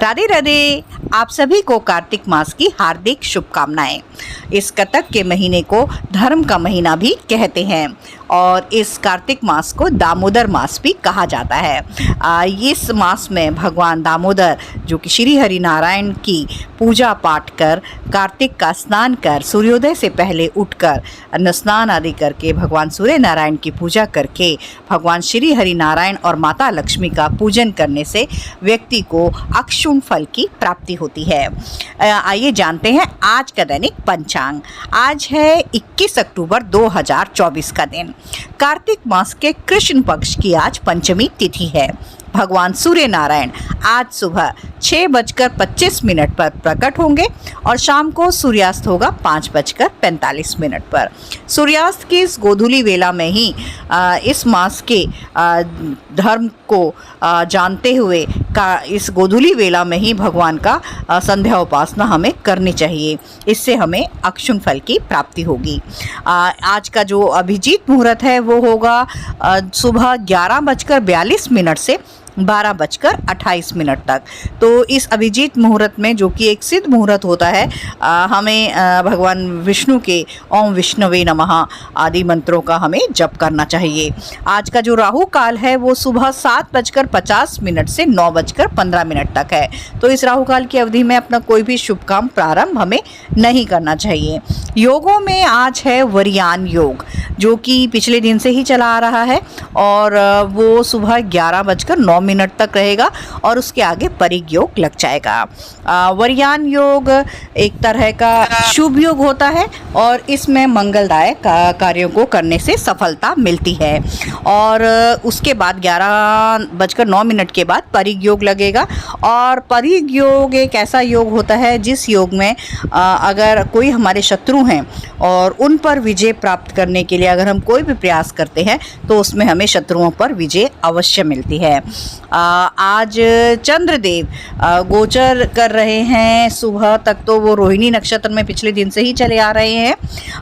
राधे राधे। आप सभी को कार्तिक मास की हार्दिक शुभकामनाएं। इस कतक के महीने को धर्म का महीना भी कहते हैं और इस कार्तिक मास को दामोदर मास भी कहा जाता है। इस मास में भगवान दामोदर जो कि श्री हरि नारायण की पूजा पाठ कर, कार्तिक का स्नान कर, सूर्योदय से पहले उठकर स्नान आदि करके भगवान सूर्य नारायण की पूजा करके भगवान श्री हरि नारायण और माता लक्ष्मी का पूजन करने से व्यक्ति को अक्षुण फल की प्राप्ति होती है। आइए जानते हैं आज का दैनिक पंचांग। आज है 21 अक्टूबर 2024 का दिन। कार्तिक मास के कृष्ण पक्ष की आज पंचमी तिथि है। भगवान सूर्य नारायण आज सुबह 6:25 पर प्रकट होंगे और शाम को सूर्यास्त होगा 5:45 पर। सूर्यास्त की इस गोधूली वेला में ही इस मास के धर्म को जानते हुए इस गोधूली वेला में ही भगवान का संध्या उपासना हमें करनी चाहिए। इससे हमें अक्षुण फल की प्राप्ति होगी। आज का जो अभिजीत मुहूर्त है वो होगा सुबह 11:42 से 12:28 तक। तो इस अभिजीत मुहूर्त में, जो कि एक सिद्ध मुहूर्त होता है, हमें भगवान विष्णु के ओम विष्णवे नमः आदि मंत्रों का हमें जप करना चाहिए। आज का जो राहु काल है वो सुबह 7:50 से 9:15 तक है। तो इस राहु काल की अवधि में अपना कोई भी शुभ काम प्रारंभ हमें नहीं करना चाहिए। योगों में आज है वरियान योग, जो कि पिछले दिन से ही चला आ रहा है और वो सुबह 11:09 तक रहेगा और उसके आगे परिग योग लग जाएगा। वरियान योग एक तरह का शुभ योग होता है और इसमें मंगलदायक कार्यों को करने से सफलता मिलती है। और उसके बाद 11:09 के बाद परिग योग लगेगा। और परिग योग एक ऐसा योग होता है जिस योग में अगर कोई हमारे शत्रु हैं और उन पर विजय प्राप्त करने के लिए अगर हम कोई भी प्रयास करते हैं तो उसमें हमें शत्रुओं पर विजय अवश्य मिलती है। आज चंद्रदेव गोचर कर रहे हैं। सुबह तक तो वो रोहिणी नक्षत्र में पिछले दिन से ही चले आ रहे हैं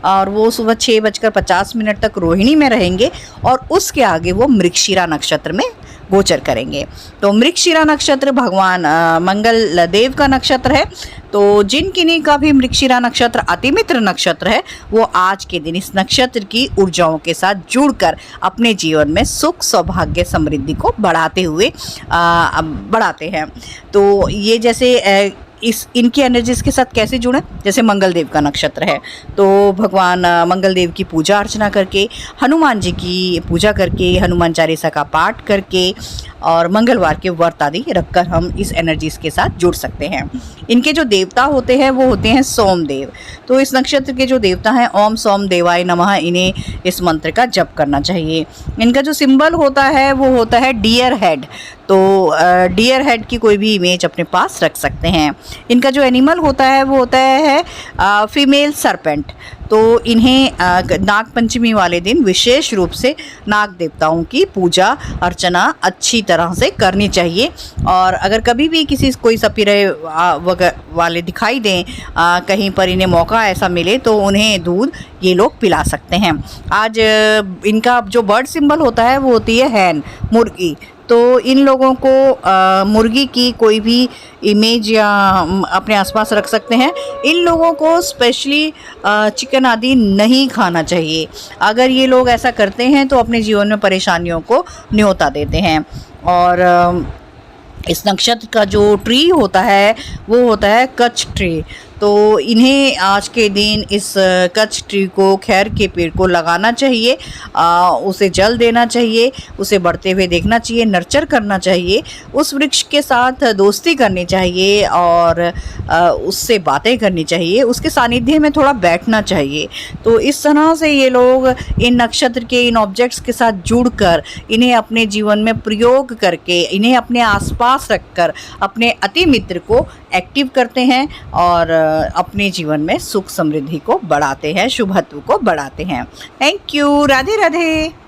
और वो सुबह 6:50 तक रोहिणी में रहेंगे और उसके आगे वो मृगशिरा नक्षत्र में गोचर करेंगे। तो मृगशिरा नक्षत्र भगवान मंगल देव का नक्षत्र है। तो जिन किन्हीं का भी मृगशिरा नक्षत्र अतिमित्र नक्षत्र है वो आज के दिन इस नक्षत्र की ऊर्जाओं के साथ जुड़कर अपने जीवन में सुख, सौभाग्य, समृद्धि को बढ़ाते हैं। तो ये जैसे इनकी एनर्जीज के साथ कैसे जुड़े, जैसे मंगल देव का नक्षत्र है तो भगवान मंगल देव की पूजा अर्चना करके, हनुमान जी की पूजा करके, हनुमान चालीसा का पाठ करके और मंगलवार के व्रत आदि रखकर हम इस एनर्जीज के साथ जुड़ सकते हैं। इनके जो देवता होते हैं वो होते हैं सोमदेव। तो इस नक्षत्र के जो देवता हैं ओम सोम देवाय नमः, इन्हें इस मंत्र का जप करना चाहिए। इनका जो सिंबल होता है वो होता है डियर हेड। तो डियर हेड की कोई भी इमेज अपने पास रख सकते हैं। इनका जो एनिमल होता है वो होता है फीमेल सरपेंट। तो इन्हें नाग पंचमी वाले दिन विशेष रूप से नाग देवताओं की पूजा अर्चना अच्छी तरह से करनी चाहिए। और अगर कभी भी कोई सपेरे वाले दिखाई दें, कहीं पर इन्हें मौका ऐसा मिले तो उन्हें दूध ये लोग पिला सकते हैं। आज इनका जो बर्ड सिंबल होता है वो होती है हैन, मुर्गी। तो इन लोगों को मुर्गी की कोई भी इमेज या अपने आसपास रख सकते हैं। इन लोगों को स्पेशली चिकन आदि नहीं खाना चाहिए। अगर ये लोग ऐसा करते हैं तो अपने जीवन में परेशानियों को न्योता देते हैं। और इस नक्षत्र का जो ट्री होता है वो होता है कच्छ ट्री। तो इन्हें आज के दिन इस कच्छ ट्री को, खैर के पेड़ को लगाना चाहिए, उसे जल देना चाहिए, उसे बढ़ते हुए देखना चाहिए, नर्चर करना चाहिए, उस वृक्ष के साथ दोस्ती करनी चाहिए और उससे बातें करनी चाहिए, उसके सानिध्य में थोड़ा बैठना चाहिए। तो इस तरह से ये लोग इन नक्षत्र के, इन ऑब्जेक्ट्स के साथ जुड़कर इन्हें अपने जीवन में प्रयोग करके, इन्हें अपने आसपास रखकर अपने अति मित्र को एक्टिव करते हैं और अपने जीवन में सुख समृद्धि को बढ़ाते हैं, शुभत्व को बढ़ाते हैं। Thank you. राधे राधे।